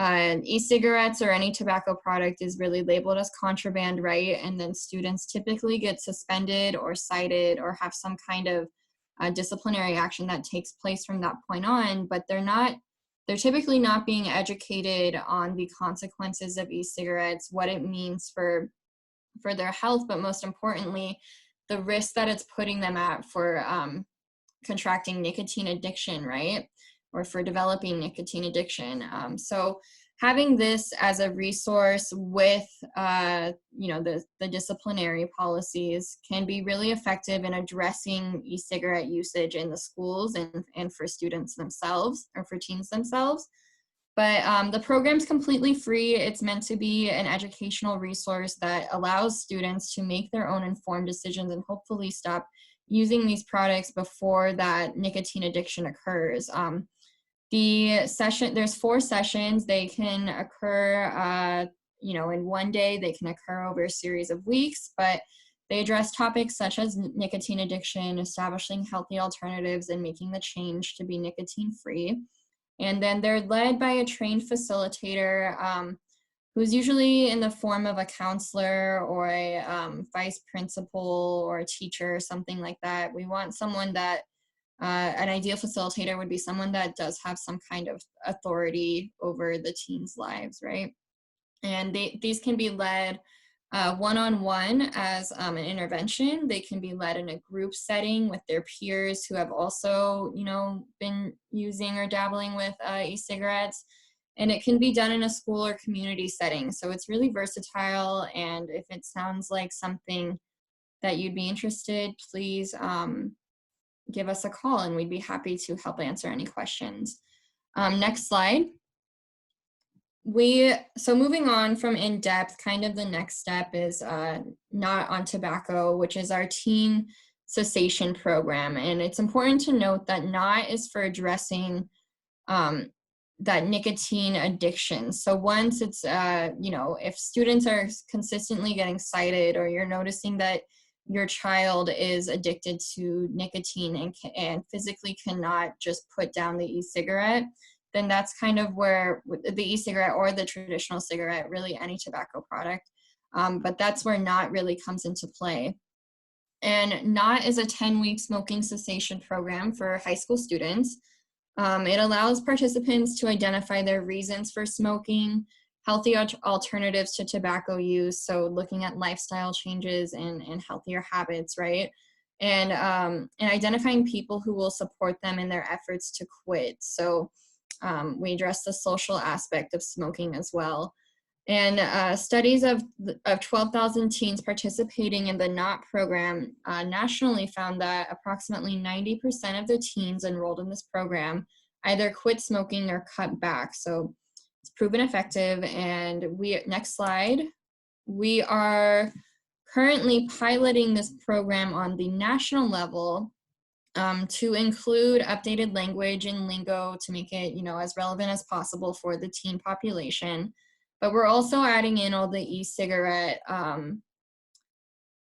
e-cigarettes or any tobacco product is really labeled as contraband, right? And then students typically get suspended or cited or have some kind of disciplinary action that takes place from that point on, but they're typically not being educated on the consequences of e-cigarettes, what it means for their health, but most importantly, the risk that it's putting them at for contracting nicotine addiction, right? Or for developing nicotine addiction. So having this as a resource with, you know, the disciplinary policies can be really effective in addressing e-cigarette usage in the schools and for students themselves, or for teens themselves. But the program's completely free. It's meant to be an educational resource that allows students to make their own informed decisions and hopefully stop using these products before that nicotine addiction occurs. There's 4 sessions. They can occur, you know, in one day. They can occur over a series of weeks, but they address topics such as nicotine addiction, establishing healthy alternatives, and making the change to be nicotine-free. And then they're led by a trained facilitator who's usually in the form of a counselor or a vice principal or a teacher or something like that. We want someone that, an ideal facilitator would be someone that does have some kind of authority over the teens' lives, right? And these can be led one-on-one as an intervention. They can be led in a group setting with their peers who have also, you know, been using or dabbling with e-cigarettes. And it can be done in a school or community setting. So it's really versatile. And if it sounds like something that you'd be interested, please give us a call and we'd be happy to help answer any questions. Next slide. So moving on from In-Depth, kind of the next step is Not on Tobacco, which is our teen cessation program. And it's important to note that Not is for addressing that nicotine addiction. So once it's, you know, if students are consistently getting cited, or you're noticing that your child is addicted to nicotine and physically cannot just put down the e-cigarette, then that's kind of where the e-cigarette or the traditional cigarette, really any tobacco product, but that's where Not really comes into play. And Not is a 10-week smoking cessation program for high school students. It allows participants to identify their reasons for smoking, healthy alternatives to tobacco use, so looking at lifestyle changes and healthier habits, right? And identifying people who will support them in their efforts to quit. So we address the social aspect of smoking as well. And studies of 12,000 teens participating in the Not program nationally found that approximately 90% of the teens enrolled in this program either quit smoking or cut back. So it's proven effective. And next slide. We are currently piloting this program on the national level to include updated language and lingo to make it, you know, as relevant as possible for the teen population. But we're also adding in all the e-cigarette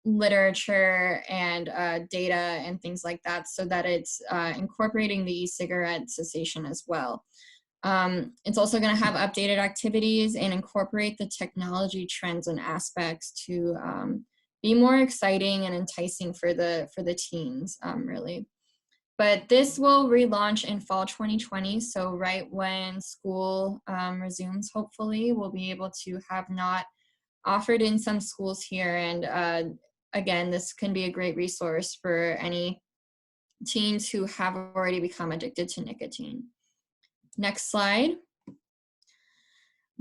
literature and data and things like that, so that it's incorporating the e-cigarette cessation as well. It's also going to have updated activities and incorporate the technology trends and aspects to be more exciting and enticing for the teens, really. But this will relaunch in fall 2020, so right when school resumes, hopefully, we'll be able to have not offered in some schools here. And again, this can be a great resource for any teens who have already become addicted to nicotine. Next slide.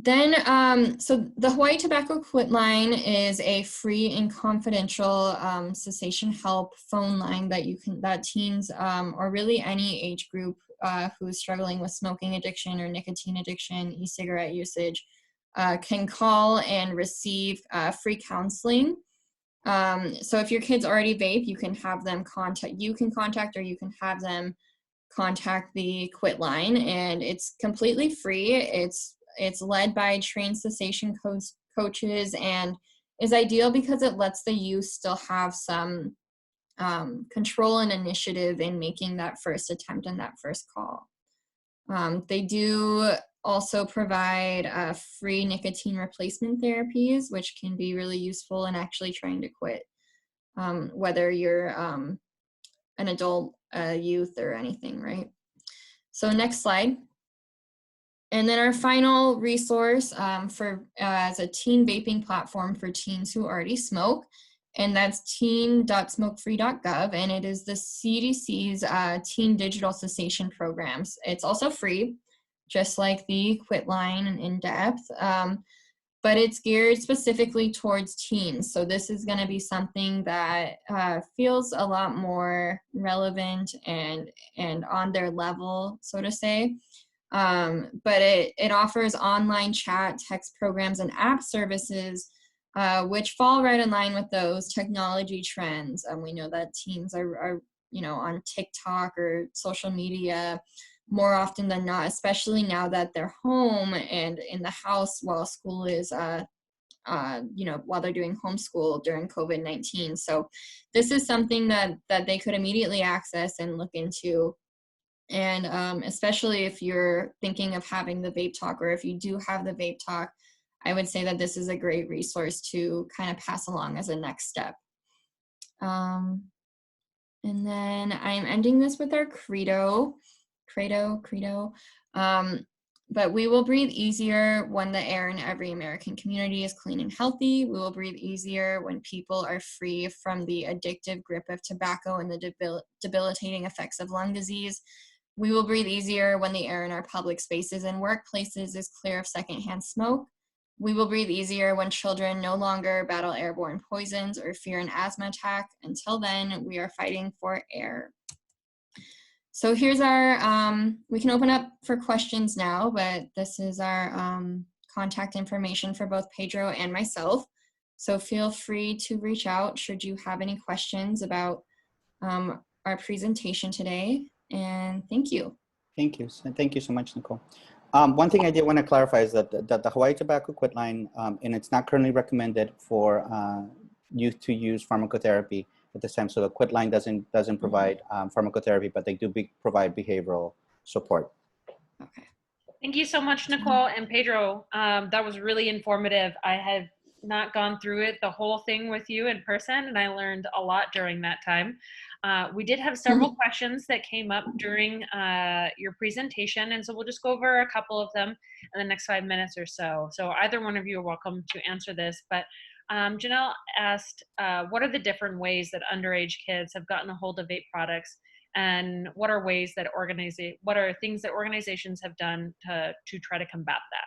Then, so the Hawaii Tobacco Quit Line is a free and confidential cessation help phone line that teens or really any age group who is struggling with smoking addiction or nicotine addiction, e-cigarette usage, can call and receive free counseling. So if your kids already vape, you can have them contact, or you can have them contact the Quit Line, and it's completely free. It's led by trained cessation coaches and is ideal because it lets the youth still have some control and initiative in making that first attempt and that first call. They do also provide free nicotine replacement therapies, which can be really useful in actually trying to quit, whether you're an adult, youth, or anything, right? So next slide. And then our final resource as a teen vaping platform for teens who already smoke, and that's teen.smokefree.gov, and it is the CDC's teen digital cessation programs. It's also free, just like the Quit Line and In-Depth, but it's geared specifically towards teens. So this is going to be something that feels a lot more relevant and on their level, so to say. But it offers online chat, text programs, and app services, which fall right in line with those technology trends. We know that teens are on TikTok or social media more often than not, especially now that they're home and in the house while school is, while they're doing homeschool during COVID-19. So this is something that they could immediately access and look into. And especially if you're thinking of having the Vape Talk, or if you do have the Vape Talk, I would say that this is a great resource to kind of pass along as a next step. And then I'm ending this with our credo. But we will breathe easier when the air in every American community is clean and healthy. We will breathe easier when people are free from the addictive grip of tobacco and the debilitating effects of lung disease. We will breathe easier when the air in our public spaces and workplaces is clear of secondhand smoke. We will breathe easier when children no longer battle airborne poisons or fear an asthma attack. Until then, we are fighting for air. So here's our, we can open up for questions now, but this is our contact information for both Pedro and myself. So feel free to reach out should you have any questions about our presentation today. And thank you. Thank you. Thank you so much, Nicole. One thing I did want to clarify is that the Hawaii Tobacco Quit Line, and it's not currently recommended for youth to use pharmacotherapy at this time. So the Quit Line doesn't provide pharmacotherapy, but they do provide behavioral support. Okay. Thank you so much, Nicole and Pedro. That was really informative. I have not gone through it, the whole thing with you in person, and I learned a lot during that time. We did have several questions that came up during your presentation, and so we'll just go over a couple of them in the next 5 minutes or so. So either one of you are welcome to answer this, but Janelle asked, what are the different ways that underage kids have gotten a hold of vape products, and what are things that organizations have done to try to combat that?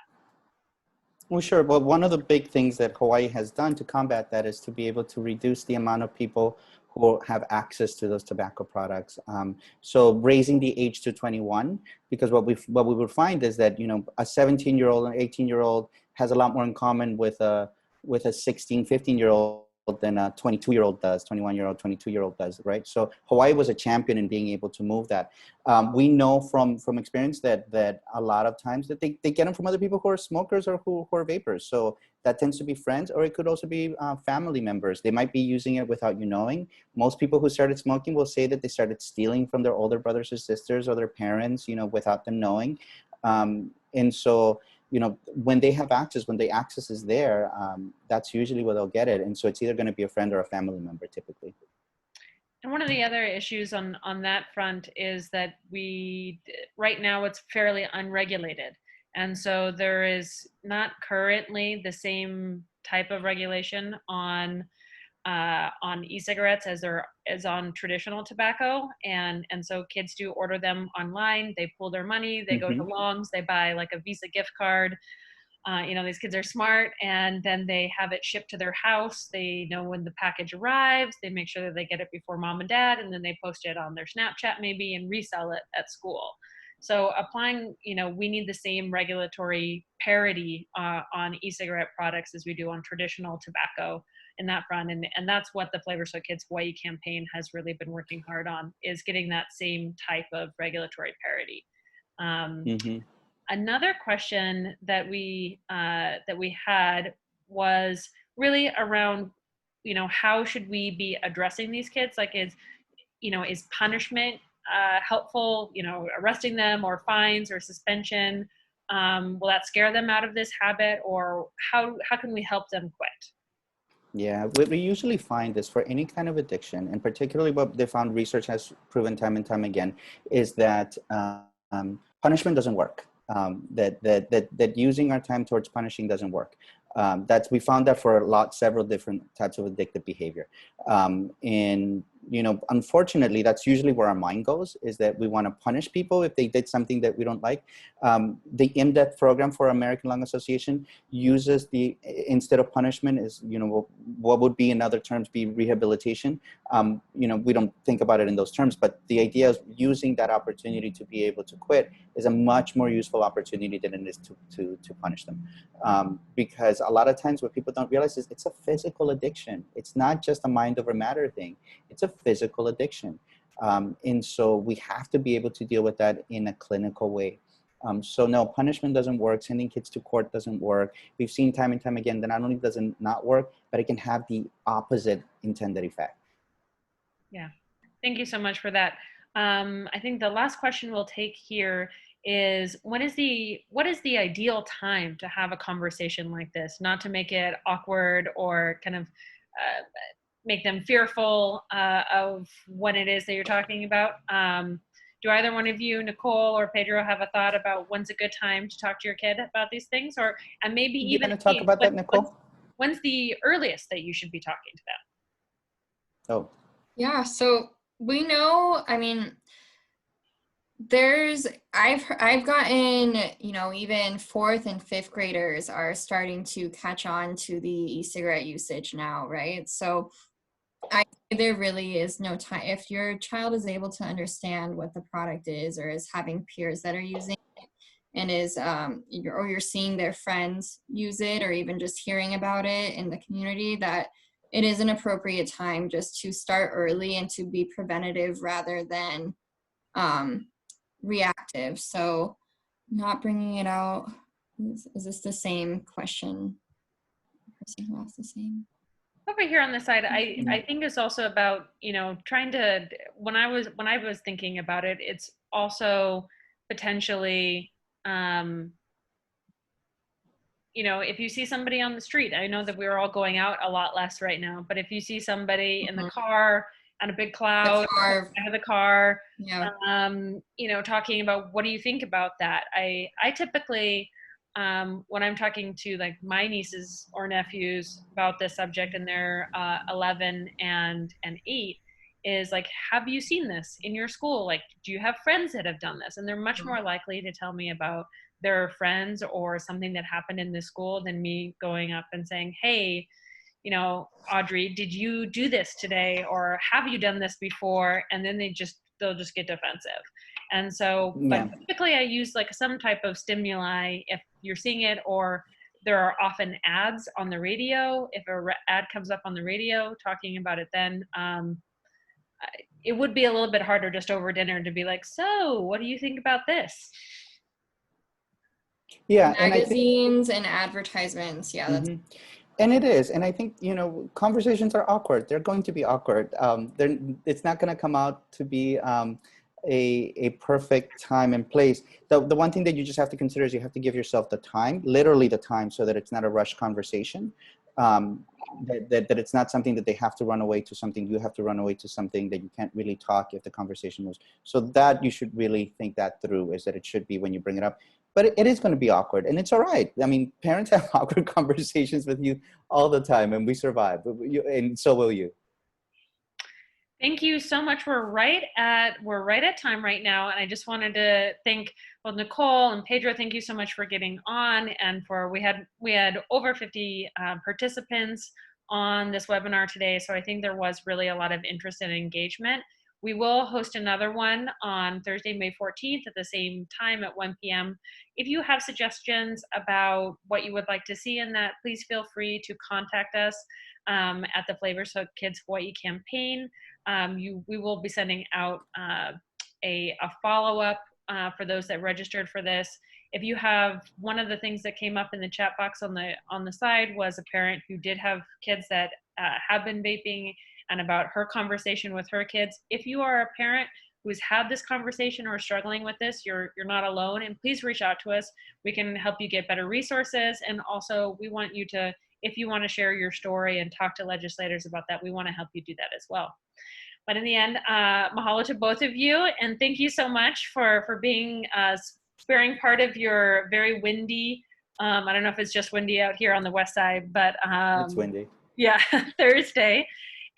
Well, sure. Well, one of the big things that Hawaii has done to combat that is to be able to reduce the amount of people who have access to those tobacco products. So raising the age to 21, because what we would find is that, you know, a 17-year-old and 18-year-old has a lot more in common with a 16, 15-year-old than a 22-year-old does, 21-year-old, 22-year-old does, right? So Hawaii was a champion in being able to move that. We know from experience that a lot of times that they get them from other people who are smokers or who are vapors. So that tends to be friends, or it could also be family members. They might be using it without you knowing. Most people who started smoking will say that they started stealing from their older brothers or sisters or their parents, you know, without them knowing. And so, you know, when they have access, when the access is there, that's usually where they'll get it. And so it's either going to be a friend or a family member typically. And one of the other issues on that front is that right now it's fairly unregulated. And so there is not currently the same type of regulation on e-cigarettes as there is on traditional tobacco. And so kids do order them online, they pull their money, they go to Longs, they buy like a Visa gift card. You know, these kids are smart, and then they have it shipped to their house. They know when the package arrives, they make sure that they get it before mom and dad, and then they post it on their Snapchat maybe and resell it at school. So applying, you know, we need the same regulatory parity on e-cigarette products as we do on traditional tobacco in that front. And that's what the Flavor So Kids Hawaii campaign has really been working hard on, is getting that same type of regulatory parity. Another question that we had was really around, you know, how should we be addressing these kids? Like, is punishment helpful? You know, arresting them or fines or suspension, will that scare them out of this habit, or how can we help them quit? Yeah, what we usually find is for any kind of addiction, and particularly what they found, research has proven time and time again, is that punishment doesn't work. That using our time towards punishing doesn't work. We found that for several different types of addictive behavior. And, you know, unfortunately, that's usually where our mind goes, is that we want to punish people if they did something that we don't like. The in-depth program for American Lung Association uses instead of punishment is, you know, what would be in other terms be rehabilitation. You know, we don't think about it in those terms, but the idea is using that opportunity to be able to quit is a much more useful opportunity than it is to punish them. Because a lot of times what people don't realize is it's a physical addiction. It's not just a mind over matter thing. It's a physical addiction. And so we have to be able to deal with that in a clinical way. So no, punishment doesn't work. Sending kids to court doesn't work. We've seen time and time again that not only does it not work, but it can have the opposite intended effect. Yeah, thank you so much for that. I think the last question we'll take here is, what is the ideal time to have a conversation like this? Not to make it awkward or kind of make them fearful of what it is that you're talking about. Do either one of you, Nicole or Pedro, have a thought about when's a good time to talk to your kid about these things? And maybe You even want to talk about that, Nicole? When's the earliest that you should be talking to them? Oh. Yeah, so we know, I mean, I've gotten, you know, even 4th and 5th graders are starting to catch on to the e-cigarette usage now, right? So there really is no time. If your child is able to understand what the product is, or is having peers that are using it, and is or you're seeing their friends use it, or even just hearing about it in the community, that it is an appropriate time just to start early and to be preventative rather than reactive. So not bringing it out. Is this the same question? The person who asked the same. Over here on this side, I think it's also about, you know, trying to, when I was thinking about it, it's also potentially, you know, if you see somebody on the street, I know that we're all going out a lot less right now, but if you see somebody in the car on a big cloud, out of the car, yeah. You know, talking about, what do you think about that? I typically, when I'm talking to like my nieces or nephews about this subject, and they're 11 and 8, is like, have you seen this in your school? Like, do you have friends that have done this? And they're much more likely to tell me about their friends or something that happened in the school than me going up and saying, hey, you know, Audrey, did you do this today? Or have you done this before? And then they'll just get defensive. And so, but typically I use like some type of stimuli if you're seeing it, or There are often ads on the radio. If a ad comes up on the radio talking about it, then it would be a little bit harder just over dinner to be like, so what do you think about this? Yeah, and I think, Magazines and advertisements. Yeah, that's and it is, and I think, conversations are awkward. They're going to be awkward. It's not going to come out to be a perfect time and place. The one thing that you just have to consider is you have to give yourself the time, literally the time, so that it's not a rushed conversation. That it's not something that they have to run away to something, you have to run away to something, that you can't really talk if the conversation moves. So that you should really think that through, is that it should be when you bring it up. But it is going to be awkward, and it's all right. I mean, parents have awkward conversations with you all the time, and we survive, and so will you. Thank you so much. We're right at time right now, and I just wanted to thank both Nicole and Pedro. Thank you so much for getting on, and we had over 50 participants on this webinar today, so I think there was really a lot of interest and engagement. We will host another one on Thursday, May 14th at the same time at 1 p.m. If you have suggestions about what you would like to see in that, please feel free to contact us at the Flavors of Kids Hawaii campaign. We will be sending out a follow-up for those that registered for this. If you have, one of the things that came up in the chat box on the side was a parent who did have kids that have been vaping, and about her conversation with her kids. If you are a parent who's had this conversation or struggling with this, you're not alone, and please reach out to us. We can help you get better resources, and also we want you to, if you want to share your story and talk to legislators about that, we want to help you do that as well. But in the end, mahalo to both of you, and thank you so much for being sparing part of your very windy, I don't know if it's just windy out here on the west side, but It's windy. yeah, Thursday.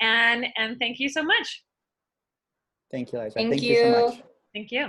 And thank you so much. Thank you, Liza. Thank Thank you so you. much. Thank you.